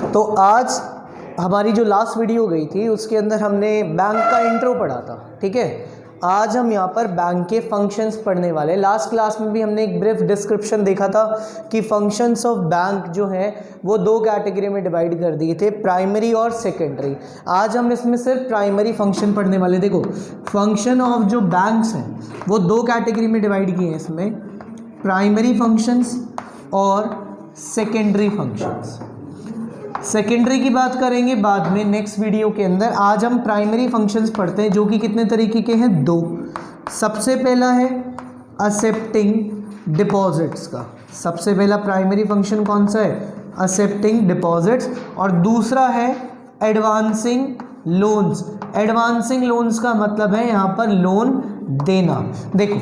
तो आज हमारी जो लास्ट वीडियो गई थी उसके अंदर हमने बैंक का इंट्रो पढ़ा था, ठीक है। आज हम यहाँ पर बैंक के फंक्शंस पढ़ने वाले। लास्ट क्लास में भी हमने एक ब्रीफ डिस्क्रिप्शन देखा था कि फंक्शंस ऑफ बैंक जो हैं वो दो कैटेगरी में डिवाइड कर दिए थे, प्राइमरी और सेकेंडरी। आज हम इसमें सिर्फ प्राइमरी फंक्शन पढ़ने वाले। देखो, फंक्शन ऑफ जो बैंक्स हैं वो दो कैटेगरी में डिवाइड किए हैं इसमें, प्राइमरी फंक्शंस और सेकेंडरी फंक्शंस। सेकेंडरी की बात करेंगे बाद में नेक्स्ट वीडियो के अंदर। आज हम प्राइमरी फंक्शंस पढ़ते हैं जो कि कितने तरीके के हैं, दो। सबसे पहला है एक्सेप्टिंग डिपॉजिट्स का। सबसे पहला प्राइमरी फंक्शन कौन सा है, एक्सेप्टिंग डिपॉजिट्स। और दूसरा है एडवांसिंग लोन्स। एडवांसिंग लोन्स का मतलब है यहाँ पर लोन देना। देखो,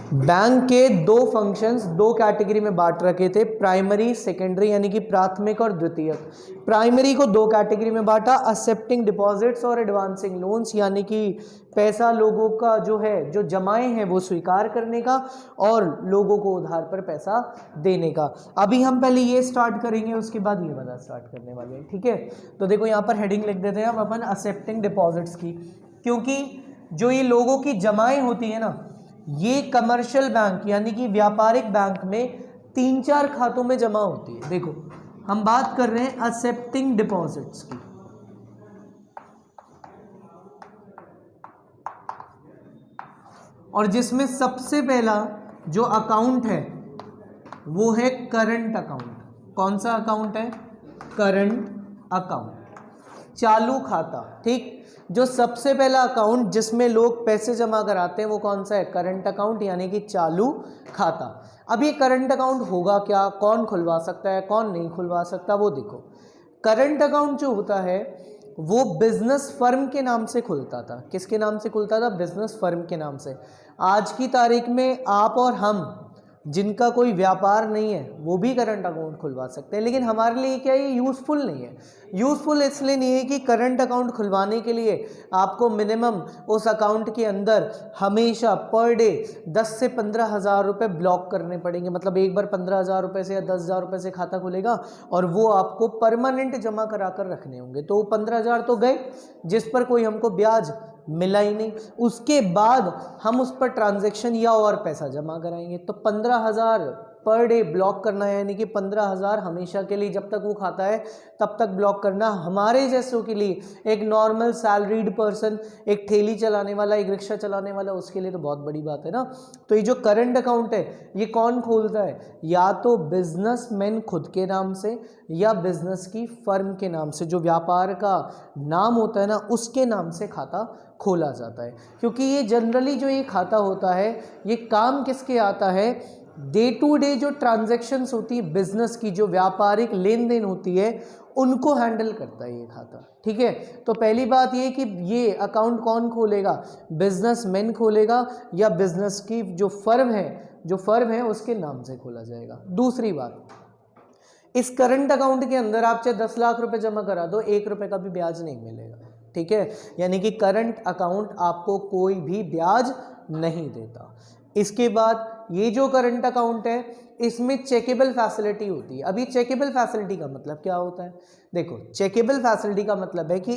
बैंक के दो फंक्शंस दो कैटेगरी में बांट रखे थे, प्राइमरी सेकेंडरी, यानी कि प्राथमिक और द्वितीयक। प्राइमरी को दो कैटेगरी में बांटा, एक्सेप्टिंग डिपॉजिट्स और एडवांसिंग लोन्स, यानी कि पैसा लोगों का जो है, जो जमाए हैं वो स्वीकार करने का और लोगों को उधार पर पैसा देने का। अभी हम पहले ये स्टार्ट करेंगे, उसके बाद ये वाला स्टार्ट करने वाले हैं, ठीक है। तो देखो यहाँ पर हेडिंग लिख देते हैं हम अपन एक्सेप्टिंग डिपॉजिट्स की, क्योंकि जो ये लोगों की जमाएं होती है ना, ये कमर्शियल बैंक यानी कि व्यापारिक बैंक में 3-4 खातों में जमा होती है। देखो, हम बात कर रहे हैं एक्सेप्टिंग डिपॉजिट्स की। और जिसमें सबसे पहला जो अकाउंट है वो है करंट अकाउंट। कौन सा अकाउंट है, करंट अकाउंट, चालू खाता, ठीक। जो सबसे पहला अकाउंट जिसमें लोग पैसे जमा कराते हैं वो कौन सा है, करंट अकाउंट, यानी कि चालू खाता। अब ये करंट अकाउंट होगा क्या, कौन खुलवा सकता है, कौन नहीं खुलवा सकता, वो देखो। करंट अकाउंट जो होता है वो बिजनेस फर्म के नाम से खुलता था। किसके नाम से खुलता था, बिजनेस फर्म के नाम से। आज की तारीख में आप और हम जिनका कोई व्यापार नहीं है वो भी करंट अकाउंट खुलवा सकते हैं, लेकिन हमारे लिए क्या ये यूज़फुल नहीं है। यूज़फुल इसलिए नहीं है कि करंट अकाउंट खुलवाने के लिए आपको मिनिमम उस अकाउंट के अंदर हमेशा पर डे 10 से 15 हज़ार रुपये ब्लॉक करने पड़ेंगे। मतलब एक बार 15 हज़ार रुपये से या 10 हज़ार रुपये से खाता खुलेगा और वो आपको परमानेंट जमा करा कर रखने होंगे। तो 15 हज़ार तो गए जिस पर कोई हमको ब्याज मिला ही नहीं, उसके बाद हम उस पर ट्रांजैक्शन या और पैसा जमा कराएंगे। तो 15 हज़ार पर डे ब्लॉक करना है, यानी कि 15 हज़ार हमेशा के लिए, जब तक वो खाता है तब तक ब्लॉक करना। हमारे जैसों के लिए, एक नॉर्मल सैलरीड पर्सन, एक ठेली चलाने वाला, एक रिक्शा चलाने वाला, उसके लिए तो बहुत बड़ी बात है ना। तो ये जो करंट अकाउंट है ये कौन खोलता है, या तो बिजनेसमैन खुद के नाम से या बिजनेस की फर्म के नाम से, जो व्यापार का नाम होता है ना उसके नाम से खाता खोला जाता है। क्योंकि ये जनरली जो ये खाता होता है ये काम किसके आता है, डे टू डे जो ट्रांजैक्शंस होती है बिजनेस की, जो व्यापारिक लेन देन होती है उनको हैंडल करता है ये खाता, ठीक है। तो पहली बात ये कि ये अकाउंट कौन खोलेगा, बिजनेसमैन खोलेगा या बिजनेस की जो फर्म है उसके नाम से खोला जाएगा। दूसरी बात, इस करंट अकाउंट के अंदर आप चाहे 10 लाख रुपए जमा करा दो, 1 रुपये का भी ब्याज नहीं मिलेगा, ठीक है। यानी कि करंट अकाउंट आपको कोई भी ब्याज नहीं देता। इसके बाद ये जो करंट अकाउंट है इसमें चेकेबल फैसिलिटी होती है। अब ये चेकेबल फैसिलिटी का मतलब क्या होता है, देखो, चेकेबल फैसिलिटी का मतलब है कि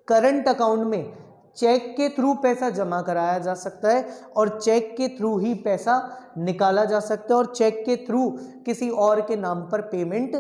करंट अकाउंट में चेक के थ्रू पैसा जमा कराया जा सकता है और चेक के थ्रू ही पैसा निकाला जा सकता है और चेक के थ्रू किसी और के नाम पर पेमेंट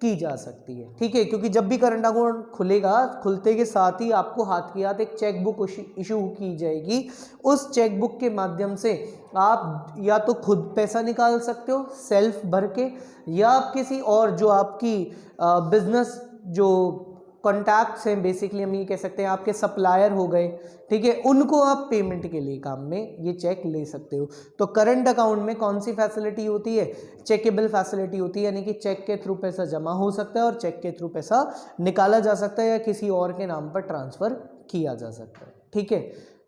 की जा सकती है, ठीक है। क्योंकि जब भी करंट अकाउंट खुलेगा, खुलते के साथ ही आपको हाथ के हाथ एक चेक बुक इशू की जाएगी। उस चेक बुक के माध्यम से आप या तो खुद पैसा निकाल सकते हो सेल्फ भर के, या आप किसी और जो आपकी बिजनेस जो कॉन्टैक्ट्स हैं, बेसिकली हम ये कह सकते हैं आपके सप्लायर हो गए, ठीक है, उनको आप पेमेंट के लिए काम में ये चेक ले सकते हो। तो करंट अकाउंट में कौन सी फैसिलिटी होती है, चेकेबल फैसिलिटी होती है, यानी कि चेक के थ्रू पैसा जमा हो सकता है और चेक के थ्रू पैसा निकाला जा सकता है या किसी और के नाम पर ट्रांसफ़र किया जा सकता है, ठीक है।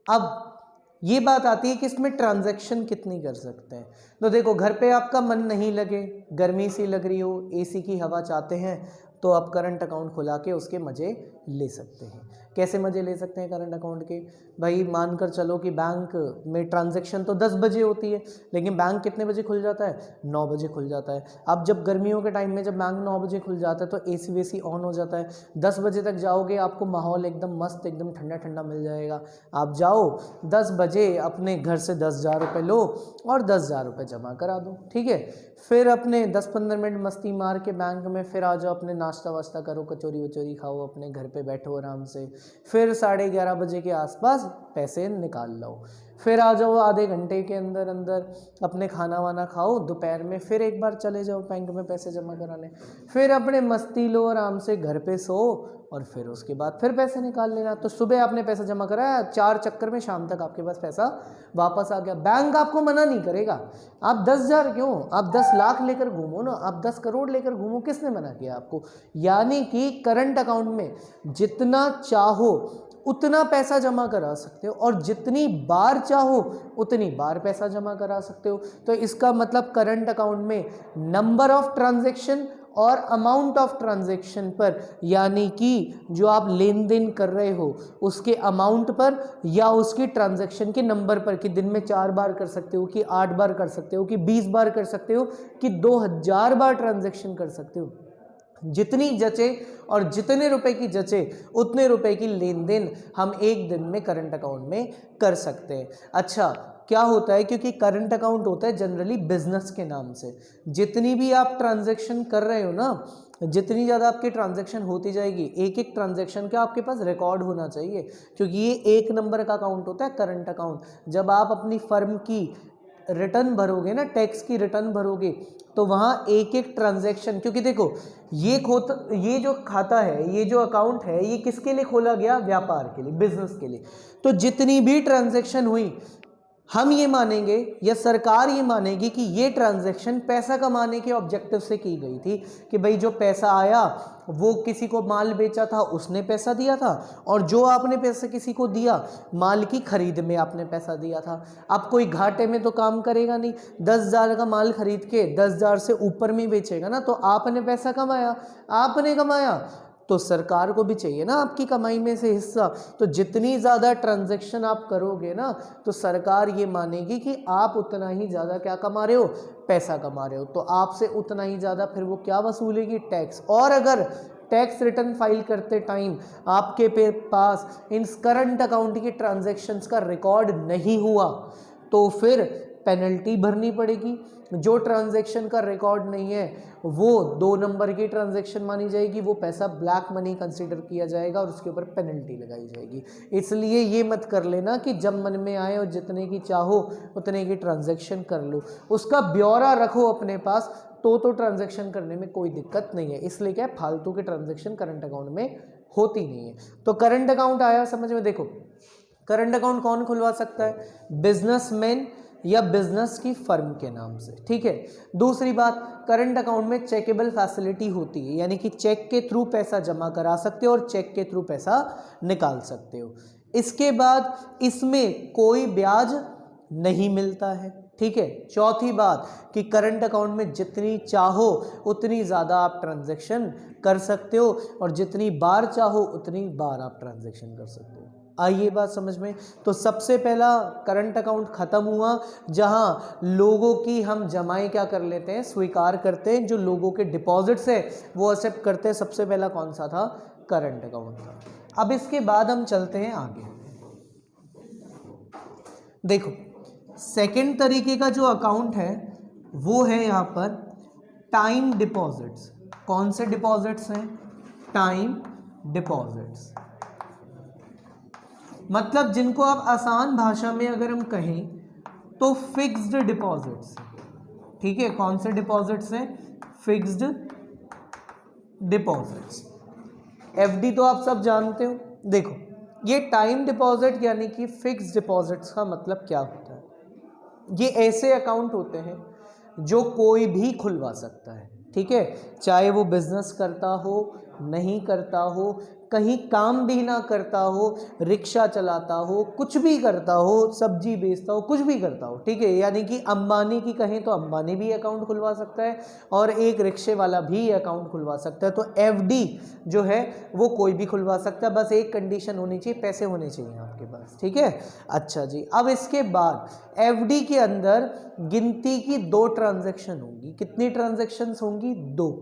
अब ये बात आती है कि इसमें ट्रांजैक्शन कितनी कर सकते हैं। तो देखो, घर पे आपका मन नहीं लगे, गर्मी सी लग रही हो, एसी की हवा चाहते हैं, तो आप करंट अकाउंट खुला के उसके मज़े ले सकते हैं। कैसे मजे ले सकते हैं करंट अकाउंट के? भाई मानकर चलो कि बैंक में ट्रांजैक्शन तो 10 बजे होती है, लेकिन बैंक कितने बजे खुल जाता है? 9 बजे खुल जाता है। अब जब गर्मियों के टाइम में जब बैंक 9 बजे खुल जाता है तो एसी वेसी ऑन हो जाता है। 10 बजे तक जाओगे, आपको माहौल एकदम मस्त, एकदम ठंडा ठंडा मिल जाएगा। आप जाओ 10 बजे, अपने घर से 10,000 रुपये लो और 10,000 रुपये जमा करा दो, ठीक है। फिर अपने 10-15 मिनट मस्ती मार के बैंक में फिर आ जाओ, अपने नाश्ता वाश्ता करो, कचौरी वचौरी खाओ, अपने घर पे बैठो आराम से। फिर 11:30 बजे के आसपास पैसे निकाल लो। फिर आ जाओ आधे घंटे के अंदर अंदर, अपने खाना वाना खाओ, दोपहर में फिर एक बार चले जाओ बैंक में पैसे जमा कराने। फिर अपने मस्ती लो आराम से, घर पे सो और फिर उसके बाद फिर पैसे निकाल लेना। तो सुबह आपने पैसा जमा कराया, 4 चक्कर में शाम तक आपके पास पैसा वापस आ गया। बैंक आपको मना नहीं करेगा। आप 10,000 क्यों, आप 10 लाख लेकर घूमो ना, आप 10 करोड़ लेकर घूमो, किसने मना किया आपको? यानी कि करंट अकाउंट में जितना चाहो उतना पैसा जमा करा सकते हो और जितनी बार चाहो उतनी बार पैसा जमा करा सकते हो। तो इसका मतलब करंट अकाउंट में नंबर ऑफ ट्रांजैक्शन और अमाउंट ऑफ ट्रांजैक्शन पर, यानी कि जो आप लेन देन कर रहे हो उसके अमाउंट पर या उसकी ट्रांजैक्शन के नंबर पर, कि दिन में 4 बार कर सकते हो, कि 8 बार कर सकते हो, कि 20 बार कर सकते हो, कि 2000 बार ट्रांजैक्शन कर सकते हो। जितनी जचे और जितने रुपए की जचे उतने रुपए की लेन देन हम एक दिन में करंट अकाउंट में कर सकते हैं। अच्छा, क्या होता है, क्योंकि करंट अकाउंट होता है जनरली बिजनेस के नाम से। जितनी भी आप ट्रांजैक्शन कर रहे हो ना, जितनी ज़्यादा आपकी ट्रांजैक्शन होती जाएगी, एक एक ट्रांजैक्शन का आपके पास रिकॉर्ड होना चाहिए, क्योंकि ये एक नंबर का अकाउंट होता है करंट अकाउंट। जब आप अपनी फर्म की रिटर्न भरोगे ना, टैक्स की रिटर्न भरोगे, तो वहाँ एक एक ट्रांजैक्शन, क्योंकि देखो ये जो खाता है, ये जो अकाउंट है, ये किसके लिए खोला गया? व्यापार के लिए, बिजनेस के लिए। तो जितनी भी ट्रांजैक्शन हुई, हम ये मानेंगे या सरकार ये मानेगी कि ये ट्रांजैक्शन पैसा कमाने के ऑब्जेक्टिव से की गई थी, कि भाई जो पैसा आया वो किसी को माल बेचा था उसने पैसा दिया था, और जो आपने पैसा किसी को दिया माल की खरीद में आपने पैसा दिया था। अब कोई घाटे में तो काम करेगा नहीं, 10,000 का माल खरीद के 10,000 से ऊपर में बेचेगा ना, तो आपने पैसा कमाया, आपने कमाया तो सरकार को भी चाहिए ना आपकी कमाई में से हिस्सा। तो जितनी ज़्यादा ट्रांजैक्शन आप करोगे ना, तो सरकार ये मानेगी कि आप उतना ही ज़्यादा क्या कमा रहे हो? पैसा कमा रहे हो। तो आपसे उतना ही ज़्यादा फिर वो क्या वसूलेगी? टैक्स। और अगर टैक्स रिटर्न फाइल करते टाइम आपके पास इन करंट अकाउंट की ट्रांजैक्शंस का रिकॉर्ड नहीं हुआ, तो फिर पेनल्टी भरनी पड़ेगी। जो ट्रांजैक्शन का रिकॉर्ड नहीं है वो 2 नंबर की ट्रांजैक्शन मानी जाएगी, वो पैसा ब्लैक मनी कंसीडर किया जाएगा और उसके ऊपर पेनल्टी लगाई जाएगी। इसलिए ये मत कर लेना कि जब मन में आए और जितने की चाहो उतने की ट्रांजैक्शन कर लो, उसका ब्यौरा रखो अपने पास, तो ट्रांजैक्शन करने में कोई दिक्कत नहीं है। इसलिए क्या है, फालतू के ट्रांजैक्शन करंट अकाउंट में होती नहीं है। तो करंट अकाउंट आया समझ में। देखो, करंट अकाउंट कौन खुलवा सकता है? बिजनेसमैन या बिजनेस की फर्म के नाम से, ठीक है। दूसरी बात, करंट अकाउंट में चेकेबल फैसिलिटी होती है, यानी कि चेक के थ्रू पैसा जमा करा सकते हो और चेक के थ्रू पैसा निकाल सकते हो। इसके बाद इसमें कोई ब्याज नहीं मिलता है, ठीक है। चौथी बात कि करंट अकाउंट में जितनी चाहो उतनी ज़्यादा आप ट्रांजैक्शन कर सकते हो और जितनी बार चाहो उतनी बार आप ट्रांजैक्शन कर सकते हो। आइए बात समझ में। तो सबसे पहला करंट अकाउंट ख़त्म हुआ जहां लोगों की हम जमाएं क्या कर लेते हैं? स्वीकार करते हैं। जो लोगों के डिपॉजिट्स है वो एक्सेप्ट करते हैं। सबसे पहला कौन सा था? करंट अकाउंट था। अब इसके बाद हम चलते हैं आगे। देखो, सेकंड तरीके का जो अकाउंट है वो है यहाँ पर टाइम डिपॉजिट्स। कौन से डिपॉजिट्स हैं? Time deposits. मतलब जिनको आप आसान भाषा में अगर हम कहें तो फिक्स्ड डिपॉजिट्स, ठीक है। कौन से डिपॉजिट्स हैं? Fixed deposits. एफडी तो आप सब जानते हो। देखो, ये टाइम डिपॉजिट यानी कि फिक्स्ड डिपॉजिट्स का मतलब क्या होता है? ये ऐसे अकाउंट होते हैं जो कोई भी खुलवा सकता है, ठीक है। चाहे वो बिजनेस करता हो नहीं करता हो, कहीं काम भी ना करता हो, रिक्शा चलाता हो, कुछ भी करता हो, सब्जी बेचता हो, कुछ भी करता हो, ठीक है, यानी कि अंबानी की कहें तो अंबानी भी अकाउंट खुलवा सकता है और एक रिक्शे वाला भी अकाउंट खुलवा सकता है। तो एफडी जो है वो कोई भी खुलवा सकता है, बस एक कंडीशन होनी चाहिए, पैसे होने चाहिए आपके पास, ठीक है। अच्छा जी, अब इसके बाद एफडी के अंदर गिनती की 2 ट्रांजैक्शन होंगी। कितनी ट्रांजैक्शंस होंगी? 2।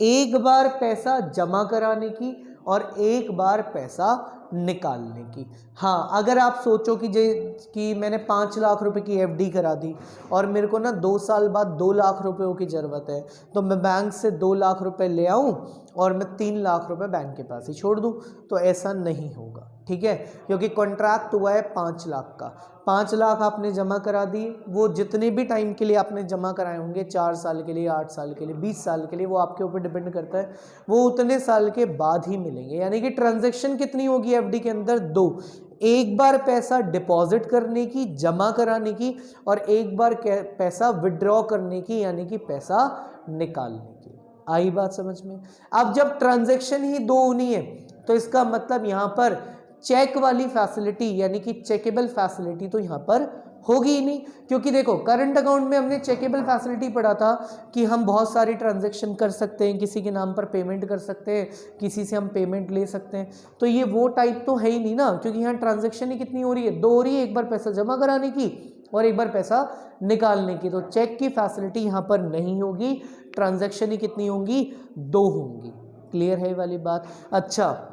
एक बार पैसा जमा कराने की और एक बार पैसा निकालने की। हाँ, अगर आप सोचो कि मैंने 5 लाख रुपए की एफडी करा दी और मेरे को ना 2 साल बाद 2 लाख रुपयों की ज़रूरत है, तो मैं बैंक से 2 लाख रुपए ले आऊँ और मैं 3 लाख रुपए बैंक के पास ही छोड़ दूँ, तो ऐसा नहीं होगा, ठीक है, क्योंकि कॉन्ट्रैक्ट हुआ है 5 लाख का। 5 लाख आपने जमा करा दिए, वो जितने भी टाइम के लिए आपने जमा कराए होंगे, 4 साल के लिए, 8 साल के लिए, 20 साल के लिए, वो आपके ऊपर डिपेंड करता है, वो उतने साल के बाद ही मिलेंगे। यानी कि ट्रांजैक्शन कितनी होगी एफडी के अंदर? 2। एक बार पैसा डिपॉजिट करने की, जमा कराने की, और एक बार पैसा विड्रॉ करने की, यानी कि पैसा निकालने की। आई बात समझ में? अब जब ट्रांजैक्शन ही 2 होनी है तो इसका मतलब यहाँ पर चेक वाली फैसिलिटी यानी कि चेकेबल फैसिलिटी तो यहाँ पर होगी ही नहीं, क्योंकि देखो करंट अकाउंट में हमने चेकेबल फैसिलिटी पढ़ा था कि हम बहुत सारी ट्रांजैक्शन कर सकते हैं, किसी के नाम पर पेमेंट कर सकते हैं, किसी से हम पेमेंट ले सकते हैं, तो ये वो टाइप तो है ही नहीं ना, क्योंकि यहाँ ट्रांजैक्शन ही कितनी हो रही है? 2 हो रही है, एक बार पैसा जमा कराने की और एक बार पैसा निकालने की। तो चेक की फैसिलिटी यहाँ पर नहीं होगी, ट्रांजैक्शन ही कितनी होंगी? 2 होंगी। क्लियर है वाली बात? अच्छा,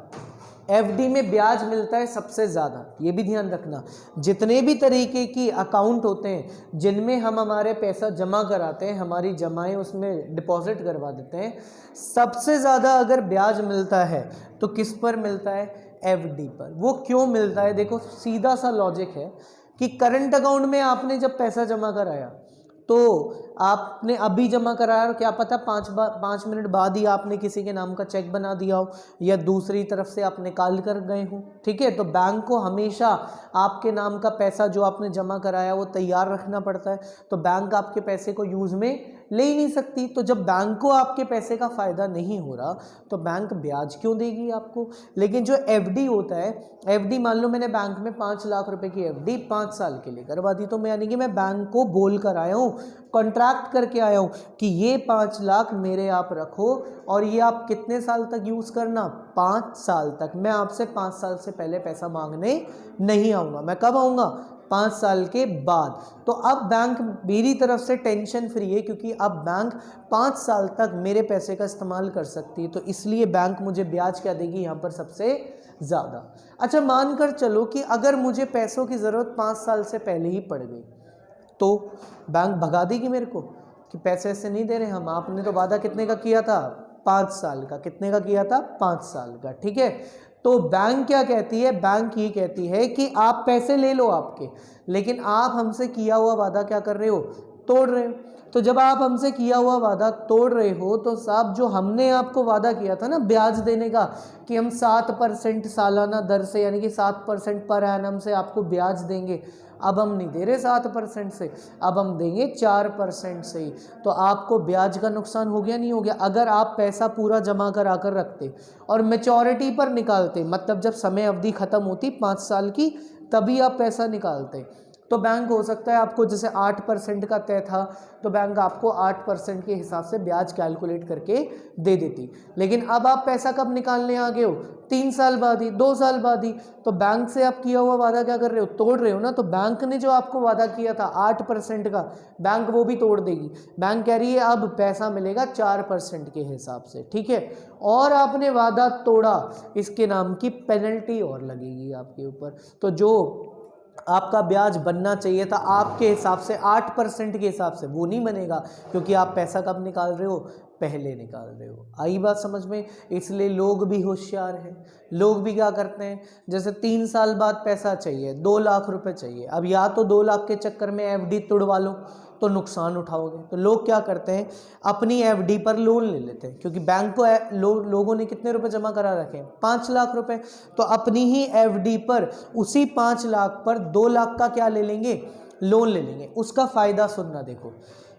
एफडी में ब्याज मिलता है सबसे ज़्यादा, ये भी ध्यान रखना। जितने भी तरीके की अकाउंट होते हैं जिनमें हम हमारे पैसा जमा कराते हैं, हमारी जमाएं उसमें डिपॉजिट करवा देते हैं, सबसे ज़्यादा अगर ब्याज मिलता है तो किस पर मिलता है? एफडी पर। वो क्यों मिलता है? देखो सीधा सा लॉजिक है कि करंट अकाउंट में आपने जब पैसा जमा कराया तो आपने अभी जमा कराया और क्या पता 5 मिनट बाद ही आपने किसी के नाम का चेक बना दिया हो या दूसरी तरफ से आप निकाल कर गए हो, ठीक है। तो बैंक को हमेशा आपके नाम का पैसा जो आपने जमा कराया वो तैयार रखना पड़ता है, तो बैंक आपके पैसे को यूज़ में ले ही नहीं सकती। तो जब बैंक को आपके पैसे का फ़ायदा नहीं हो रहा तो बैंक ब्याज क्यों देगी आपको? लेकिन जो एफडी होता है, एफडी मान लो मैंने बैंक में 5 लाख रुपए की एफडी 5 साल के लिए करवा दी, तो मैं यानी कि मैं बैंक को बोल कर आया हूँ, कॉन्ट्रैक्ट करके आया हूँ कि ये 5 लाख मेरे आप रखो और ये आप कितने साल तक यूज़ करना? 5 साल तक। मैं आपसे 5 साल से पहले पैसा मांगने नहीं आऊँगा। मैं कब आऊँगा? 5 साल के बाद। तो अब बैंक मेरी तरफ से टेंशन फ्री है, क्योंकि अब बैंक 5 साल तक मेरे पैसे का इस्तेमाल कर सकती है, तो इसलिए बैंक मुझे ब्याज क्या देगी यहाँ पर? सबसे ज़्यादा। अच्छा, मानकर चलो कि अगर मुझे पैसों की ज़रूरत 5 साल से पहले ही पड़ गई, तो बैंक भगा देगी मेरे को कि पैसे ऐसे नहीं दे रहे हम, आपने तो वादा कितने का किया था? 5 साल का। कितने का किया था? 5 साल का, ठीक है। तो बैंक क्या कहती है? बैंक ये कहती है कि आप पैसे ले लो आपके, लेकिन आप हमसे किया हुआ वादा क्या कर रहे हो? तोड़ रहे हो। तो जब आप हमसे किया हुआ वादा तोड़ रहे हो तो साहब जो हमने आपको वादा किया था ना ब्याज देने का कि हम 7% सालाना दर से यानी कि 7% पर एनम से आपको ब्याज देंगे, अब हम नहीं दे रहे 7% से, अब हम देंगे 4% से ही। तो आपको ब्याज का नुकसान हो गया नहीं हो गया? अगर आप पैसा पूरा जमा करा कर रखते और मैच्योरिटी पर निकालते, मतलब जब समय अवधि खत्म होती 5 साल की तभी आप पैसा निकालते, तो बैंक हो सकता है आपको जैसे 8% का तय था तो बैंक आपको 8% के हिसाब से ब्याज कैलकुलेट करके दे देती। लेकिन अब आप पैसा कब निकालने आ गए हो? 3 साल बाद ही, 2 साल बाद ही। तो बैंक से आप किया हुआ वादा क्या कर रहे हो? तोड़ रहे हो ना। तो बैंक ने जो आपको वादा किया था 8% का, बैंक वो भी तोड़ देगी। बैंक कह रही है अब पैसा मिलेगा 4% के हिसाब से, ठीक है। और आपने वादा तोड़ा, इसके नाम की पेनल्टी और लगेगी आपके ऊपर। तो जो आपका ब्याज बनना चाहिए था आपके हिसाब से 8% के हिसाब से, वो नहीं बनेगा, क्योंकि आप पैसा कब निकाल रहे हो? पहले निकाल रहे हो। आई बात समझ में? इसलिए लोग भी होशियार हैं। लोग भी क्या करते हैं, जैसे 3 साल बाद पैसा चाहिए, 2 लाख रुपए चाहिए, अब या तो 2 लाख के चक्कर में एफडी तुड़वा लो तो नुकसान उठाओगे, तो लोग क्या करते हैं अपनी एफडी पर लोन ले लेते हैं, क्योंकि बैंक को लोगों ने कितने रुपए जमा करा रखे हैं? 5 लाख रुपए। तो अपनी ही एफडी पर उसी 5 लाख पर 2 लाख का क्या ले लेंगे? लोन ले लेंगे। उसका फ़ायदा सुनना, देखो,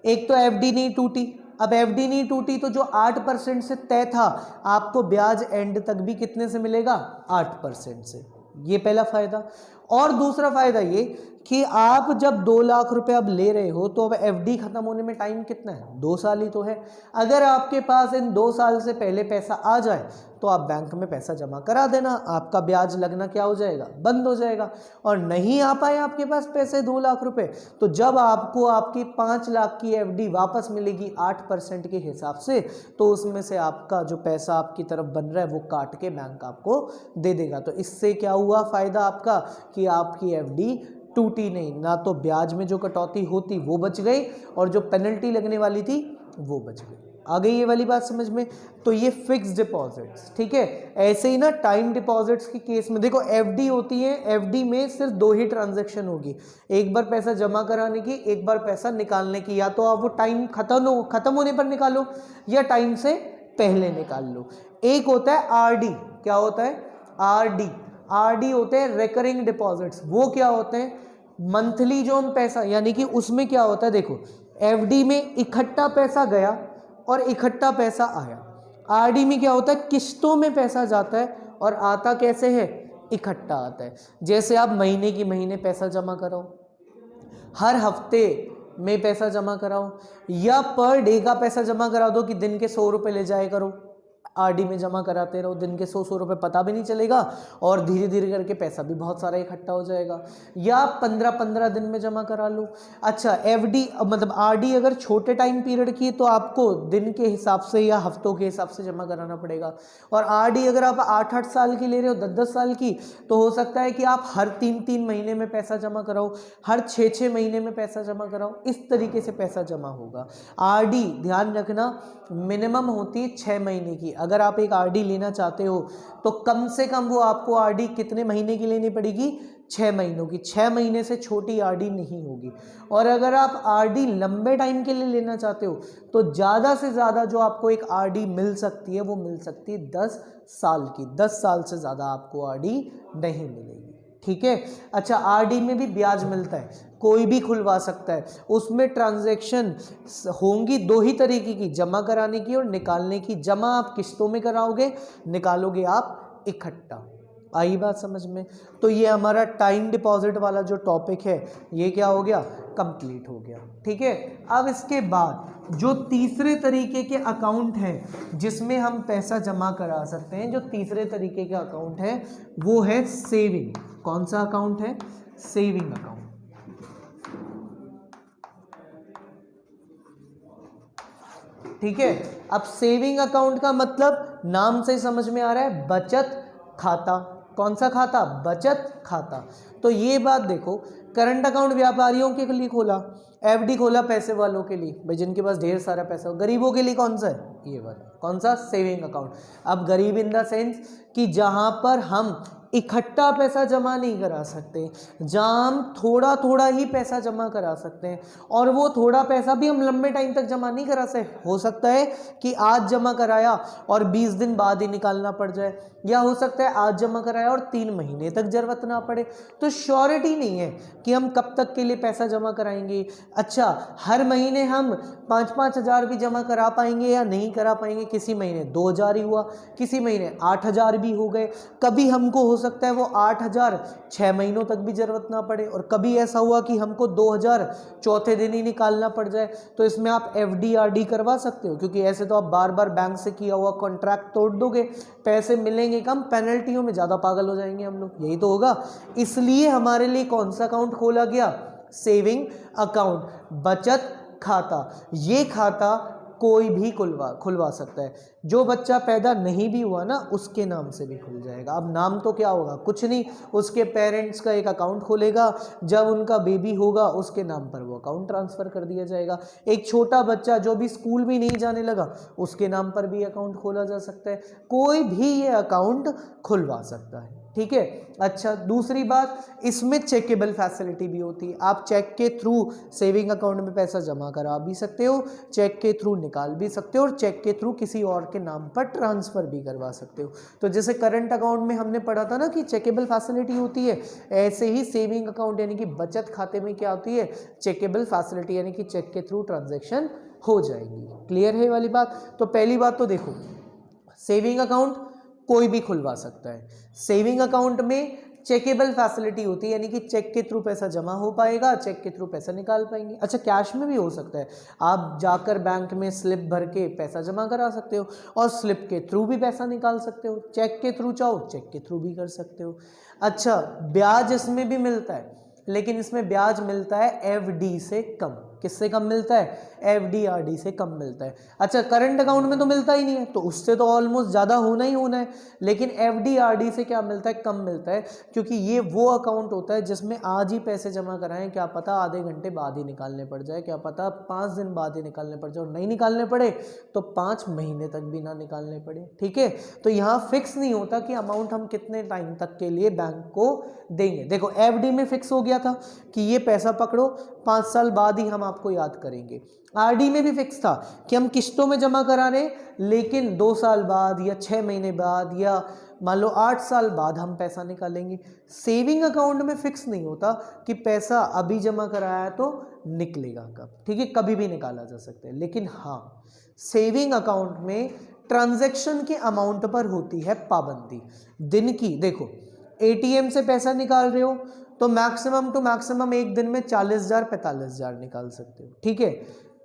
एक तो एफडी नहीं टूटी, अब एफडी नहीं टूटी तो जो 8% से तय था आपको ब्याज एंड तक भी कितने से मिलेगा, 8% से। ये पहला फायदा। और दूसरा फायदा ये कि आप जब 2 लाख रुपए अब ले रहे हो तो अब एफडी खत्म होने में टाइम कितना है, 2 साल ही तो है। अगर आपके पास इन 2 साल से पहले पैसा आ जाए तो आप बैंक में पैसा जमा करा देना, आपका ब्याज लगना क्या हो जाएगा, बंद हो जाएगा। और नहीं आ पाए आपके पास पैसे 2 लाख रुपए, तो जब आपको आपकी 5 लाख की एफडी वापस मिलेगी 8% के हिसाब से, तो उसमें से आपका जो पैसा आपकी तरफ बन रहा है वो काट के बैंक आपको दे देगा। तो इससे क्या हुआ फायदा आपका कि आपकी एफडी टूटी नहीं, ना तो ब्याज में जो कटौती होती वो बच गई और जो पेनल्टी लगने वाली थी वो बच गई। आ गई ये वाली बात समझ में। तो ये फिक्स डिपॉजिट्स, ठीक है। ऐसे ही ना टाइम डिपॉजिट्स के केस में देखो एफडी होती है, एफडी में सिर्फ 2 ही ट्रांजैक्शन होगी, एक बार पैसा जमा कराने की, एक बार पैसा निकालने की। या तो आप वो टाइम खत्म होने पर निकालो या टाइम से पहले निकाल लो। एक होता है आरडी, क्या होता है, आरडी होते हैं रिकरिंग डिपॉजिट्स। वो क्या होते हैं, मंथली जो हम पैसा, यानी कि उसमें क्या होता है, देखो एफडी में इकट्ठा पैसा गया और इकट्ठा पैसा आया। आरडी में क्या होता है, किस्तों में पैसा जाता है और आता कैसे है, इकट्ठा आता है। जैसे आप महीने की महीने पैसा जमा कराओ, हर हफ्ते में पैसा जमा कराओ, या पर डे का पैसा जमा करा दो कि दिन के 100 रुपये ले जाए करो, आरडी में जमा कराते रहो, दिन के 100 रुपये पता भी नहीं चलेगा और धीरे धीरे करके पैसा भी बहुत सारा इकट्ठा हो जाएगा। या 15-15 दिन में जमा करा लो। अच्छा, एफडी मतलब आरडी अगर छोटे टाइम पीरियड की है तो आपको दिन के हिसाब से या हफ्तों के हिसाब से जमा कराना पड़ेगा। और आरडी अगर आप 8-8 साल की ले रहे हो, 10-10 साल की, तो हो सकता है कि आप हर 3-3 महीने में पैसा जमा कराओ, हर 6-6 महीने में पैसा जमा कराओ। इस तरीके से पैसा जमा होगा। आरडी ध्यान रखना मिनिमम होती है 6 महीने की। अगर आप एक आरडी लेना चाहते हो तो कम से कम वो आपको आरडी कितने महीने की लेनी पड़ेगी, 6 महीनों की। 6 महीने से छोटी आरडी नहीं होगी। और अगर आप आरडी लंबे टाइम के लिए लेना चाहते हो तो ज़्यादा से ज़्यादा जो आपको एक आरडी मिल सकती है वो मिल सकती है 10 साल की। 10 साल से ज़्यादा आपको आरडी नहीं मिलेगी, ठीक है। अच्छा, आरडी में भी ब्याज मिलता है, कोई भी खुलवा सकता है। उसमें ट्रांजैक्शन होंगी 2 ही तरीके की, जमा कराने की और निकालने की। जमा आप किस्तों में कराओगे, निकालोगे आप इकट्ठा। आई बात समझ में। तो ये हमारा टाइम डिपॉजिट वाला जो टॉपिक है ये क्या हो गया, कंप्लीट हो गया, ठीक है। अब इसके बाद जो तीसरे तरीके के अकाउंट हैं जिसमें हम पैसा जमा करा सकते हैं, जो तीसरे तरीके के अकाउंट है वो है सेविंग। कौन सा अकाउंट है, सेविंग अकाउंट। ठीक है। अब सेविंग अकाउंट का मतलब नाम से समझ में आ रहा है, बचत खाता। कौन सा खाता, बचत खाता। तो ये बात देखो, करंट अकाउंट व्यापारियों के लिए खोला, एफडी खोला पैसे वालों के लिए, भाई जिनके पास ढेर सारा पैसा हो। गरीबों के लिए कौन सा है, ये वाला, कौन सा, सेविंग अकाउंट। अब गरीब इन द सेंस कि जहां पर हम इकट्ठा पैसा जमा नहीं करा सकते, जहाँ हम थोड़ा थोड़ा ही पैसा जमा करा सकते हैं, और वो थोड़ा पैसा भी हम लंबे टाइम तक जमा नहीं करा सकते। हो सकता है कि आज जमा कराया और 20 दिन बाद ही निकालना पड़ जाए, या हो सकता है आज जमा कराया और 3 महीने तक जरूरत ना पड़े। तो श्योरिटी नहीं है कि हम कब तक के लिए पैसा जमा कराएंगे। अच्छा, हर महीने हम 5-5 हज़ार भी जमा करा पाएंगे या नहीं करा पाएंगे। किसी महीने 2,000 ही हुआ, किसी महीने 8,000 भी हो गए। कभी हमको हो सकता है वो 8,000 6 महीनों तक भी जरूरत ना पड़े, और कभी ऐसा हुआ कि हमको 2,000 चौथे दिन ही निकालना पड़ जाए। तो इसमें आप एफडी आरडी करवा सकते हो, क्योंकि ऐसे तो आप बार बार बैंक से किया हुआ कॉन्ट्रैक्ट तोड़ दोगे, पैसे मिलेंगे कम, पेनल्टियों में ज़्यादा पागल हो जाएंगे हम लोग, यही तो होगा। इसलिए हमारे लिए कौन सा अकाउंट खोला गया, सेविंग अकाउंट, बचत खाता। ये खाता कोई भी खुलवा सकता है। जो बच्चा पैदा नहीं भी हुआ ना उसके नाम से भी खुल जाएगा। अब नाम तो क्या होगा, कुछ नहीं, उसके पेरेंट्स का एक अकाउंट खोलेगा, जब उनका बेबी होगा उसके नाम पर वो अकाउंट ट्रांसफ़र कर दिया जाएगा। एक छोटा बच्चा जो भी स्कूल भी नहीं जाने लगा उसके नाम पर भी अकाउंट खोला जा सकता है। कोई भी ये अकाउंट खुलवा सकता है, ठीक है। अच्छा, दूसरी बात, इसमें चेकेबल फैसिलिटी भी होती है। आप चेक के थ्रू सेविंग अकाउंट में पैसा जमा करा भी सकते हो, चेक के थ्रू निकाल भी सकते हो, और चेक के थ्रू किसी और के नाम पर ट्रांसफ़र भी करवा सकते हो। तो जैसे करंट अकाउंट में हमने पढ़ा था ना कि चेकेबल फैसिलिटी होती है, ऐसे ही सेविंग अकाउंट यानी कि बचत खाते में क्या होती है, चेकेबल फैसिलिटी, यानी कि चेक के थ्रू ट्रांजेक्शन हो जाएंगी। क्लियर है ये वाली बात? तो पहली बात तो देखो, सेविंग अकाउंट कोई भी खुलवा सकता है। सेविंग अकाउंट में चेकेबल फैसिलिटी होती है, यानी कि चेक के थ्रू पैसा जमा हो पाएगा, चेक के थ्रू पैसा निकाल पाएंगे। अच्छा, कैश में भी हो सकता है, आप जाकर बैंक में स्लिप भर के पैसा जमा करा सकते हो, और स्लिप के थ्रू भी पैसा निकाल सकते हो। चेक के थ्रू चाहो चेक के थ्रू भी कर सकते हो। अच्छा, ब्याज इसमें भी मिलता है, लेकिन इसमें ब्याज मिलता है एफडी से कम। किससे कम मिलता है? एफडी आरडी से कम मिलता है। अच्छा, करंट अकाउंट में तो मिलता ही नहीं है, तो उससे तो ऑलमोस्ट ज़्यादा होना ही होना है, लेकिन एफडी आरडी से क्या मिलता है? कम मिलता है, क्योंकि ये वो अकाउंट होता है जिसमें आज ही पैसे जमा कराएं, क्या पता आधे घंटे बाद ही निकालने पड़ जाए, क्या पता 5 दिन बाद ही निकालने पड़ जाए, और नहीं निकालने पड़े तो 5 महीने तक भी ना निकालने पड़े। ठीक है, तो यहाँ फिक्स नहीं होता कि अमाउंट हम कितने टाइम तक के लिए बैंक को देंगे। देखो, एफडी में फिक्स हो गया था कि ये पैसा पकड़ो, 5 साल बाद ही हम आपको याद करेंगे। आरडी में भी फिक्स था कि हम किस्तों में जमा करा रहे, लेकिन 2 साल बाद या 6 महीने बाद या मान लो 8 साल बाद हम पैसा निकालेंगे। सेविंग अकाउंट में फिक्स नहीं होता कि पैसा अभी जमा कराया तो निकलेगा कब, ठीक है, कभी भी निकाला जा सकता है। लेकिन हाँ, सेविंग अकाउंट में ट्रांजैक्शन के अमाउंट पर होती है पाबंदी दिन की। देखो, एटीएम से पैसा निकाल रहे हो तो मैक्सिमम टू मैक्सिमम एक दिन में 40,000 45,000 निकाल सकते हो। ठीक है,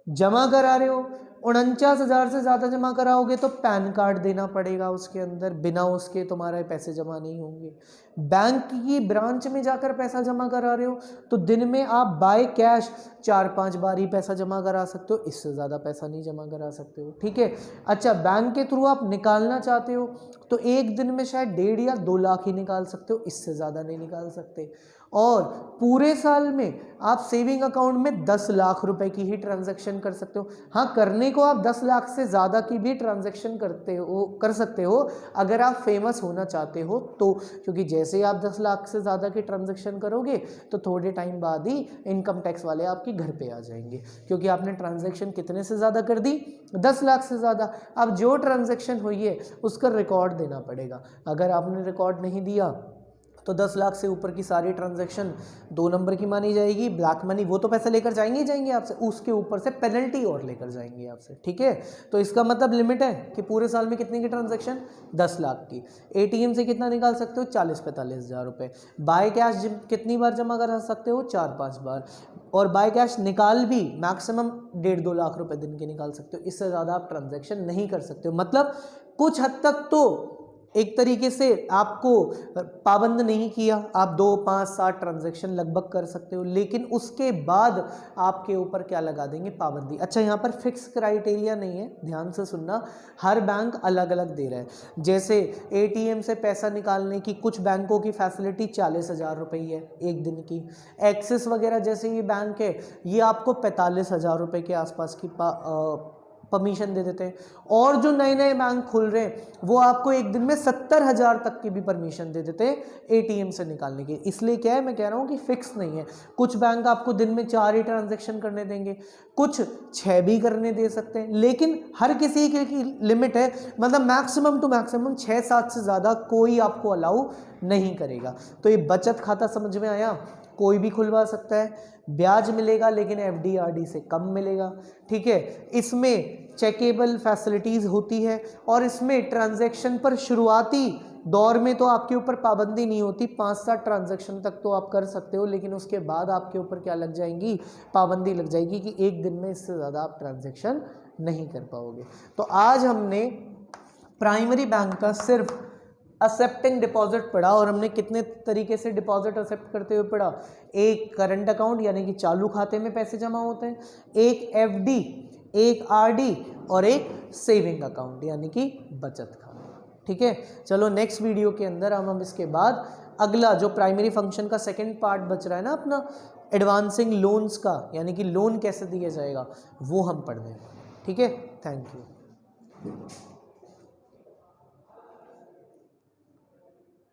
जमा करा रहे हो 49,000 से ज़्यादा जमा कराओगे तो पैन कार्ड देना पड़ेगा उसके अंदर, बिना उसके तुम्हारे पैसे जमा नहीं होंगे। बैंक की ब्रांच में जाकर पैसा जमा करा रहे हो तो दिन में आप बाय कैश 4-5 बार ही पैसा जमा करा सकते हो, इससे ज़्यादा पैसा नहीं जमा करा सकते हो। ठीक है। अच्छा, बैंक के थ्रू आप निकालना चाहते हो तो एक दिन में शायद 1.5 या 2 लाख ही निकाल सकते हो, इससे ज़्यादा नहीं निकाल सकते। और पूरे साल में आप सेविंग अकाउंट में 10 लाख रुपए की ही ट्रांजैक्शन कर सकते हो। हाँ, करने को आप 10 लाख से ज़्यादा की भी ट्रांजैक्शन कर सकते हो अगर आप फेमस होना चाहते हो तो, क्योंकि जैसे ही आप 10 लाख से ज़्यादा की ट्रांजैक्शन करोगे तो थोड़े टाइम बाद ही इनकम टैक्स वाले आपके घर पे आ जाएंगे, क्योंकि आपने ट्रांजैक्शन कितने से ज़्यादा कर दी? 10 लाख से ज़्यादा। अब जो ट्रांजैक्शन हुई है उसका रिकॉर्ड देना पड़ेगा। अगर आपने रिकॉर्ड नहीं दिया तो 10 लाख से ऊपर की सारी ट्रांजैक्शन 2 नंबर की मानी जाएगी, ब्लैक मनी, वो तो पैसे लेकर जाएंगे ही जाएंगे आपसे, उसके ऊपर से पेनल्टी और लेकर जाएंगे आपसे। ठीक है, तो इसका मतलब लिमिट है कि पूरे साल में कितने की ट्रांजैक्शन? 10 लाख की। एटीएम से कितना निकाल सकते हो? 40-45 हज़ार रुपये। बाय कैश कितनी बार जमा करा सकते हो? 4-5 बार। और बाय कैश निकाल भी मैक्सिमम 1.5-2 लाख रुपए दिन के निकाल सकते हो, इससे ज़्यादा आप ट्रांजैक्शन नहीं कर सकते हो। मतलब कुछ हद तक तो एक तरीके से आपको पाबंद नहीं किया, आप 2, 5, 7 ट्रांजैक्शन लगभग कर सकते हो, लेकिन उसके बाद आपके ऊपर क्या लगा देंगे? पाबंदी। अच्छा, यहाँ पर फिक्स क्राइटेरिया नहीं है, ध्यान से सुनना, हर बैंक अलग अलग दे रहा है। जैसे एटीएम से पैसा निकालने की कुछ बैंकों की फैसिलिटी 40,000 रुपये है एक दिन की। एक्सिस वगैरह जैसे ये बैंक है, ये आपको 45,000 रुपये के आसपास की परमिशन दे देते हैं। और जो नए नए बैंक खुल रहे हैं वो आपको एक दिन में 70,000 तक की भी परमिशन दे देते हैं एटीएम से निकालने की। इसलिए क्या है, मैं कह रहा हूँ कि फिक्स नहीं है। कुछ बैंक आपको दिन में 4 ही ट्रांजैक्शन करने देंगे, कुछ 6 भी करने दे सकते हैं, लेकिन हर किसी की लिमिट है। मतलब मैक्सिमम टू मैक्सिमम 6-7 से ज़्यादा कोई आपको अलाउ नहीं करेगा। तो ये बचत खाता समझ में आया? कोई भी खुलवा सकता है, ब्याज मिलेगा लेकिन एफडी आरडी से कम मिलेगा। ठीक है, इसमें चेकेबल फैसिलिटीज़ होती है और इसमें ट्रांजैक्शन पर शुरुआती दौर में तो आपके ऊपर पाबंदी नहीं होती, 5-7 ट्रांजैक्शन तक तो आप कर सकते हो, लेकिन उसके बाद आपके ऊपर क्या लग जाएंगी? पाबंदी लग जाएगी कि एक दिन में इससे ज़्यादा आप ट्रांजैक्शन नहीं कर पाओगे। तो आज हमने प्राइमरी बैंक का सिर्फ एक्सेप्टिंग डिपॉजिट पढ़ा, और हमने कितने तरीके से डिपॉजिट एक्सेप्ट करते हुए पढ़ा? एक करंट अकाउंट यानी कि चालू खाते में पैसे जमा होते हैं, एक एफडी, एक आरडी और एक सेविंग अकाउंट यानी कि बचत खाता। ठीक है, चलो नेक्स्ट वीडियो के अंदर हम इसके बाद अगला जो प्राइमरी फंक्शन का सेकंड पार्ट बच रहा है ना अपना, एडवांसिंग लोन्स का, यानी कि लोन कैसे दिया जाएगा, वो हम पढ़ लेंगे। ठीक है, थैंक यू।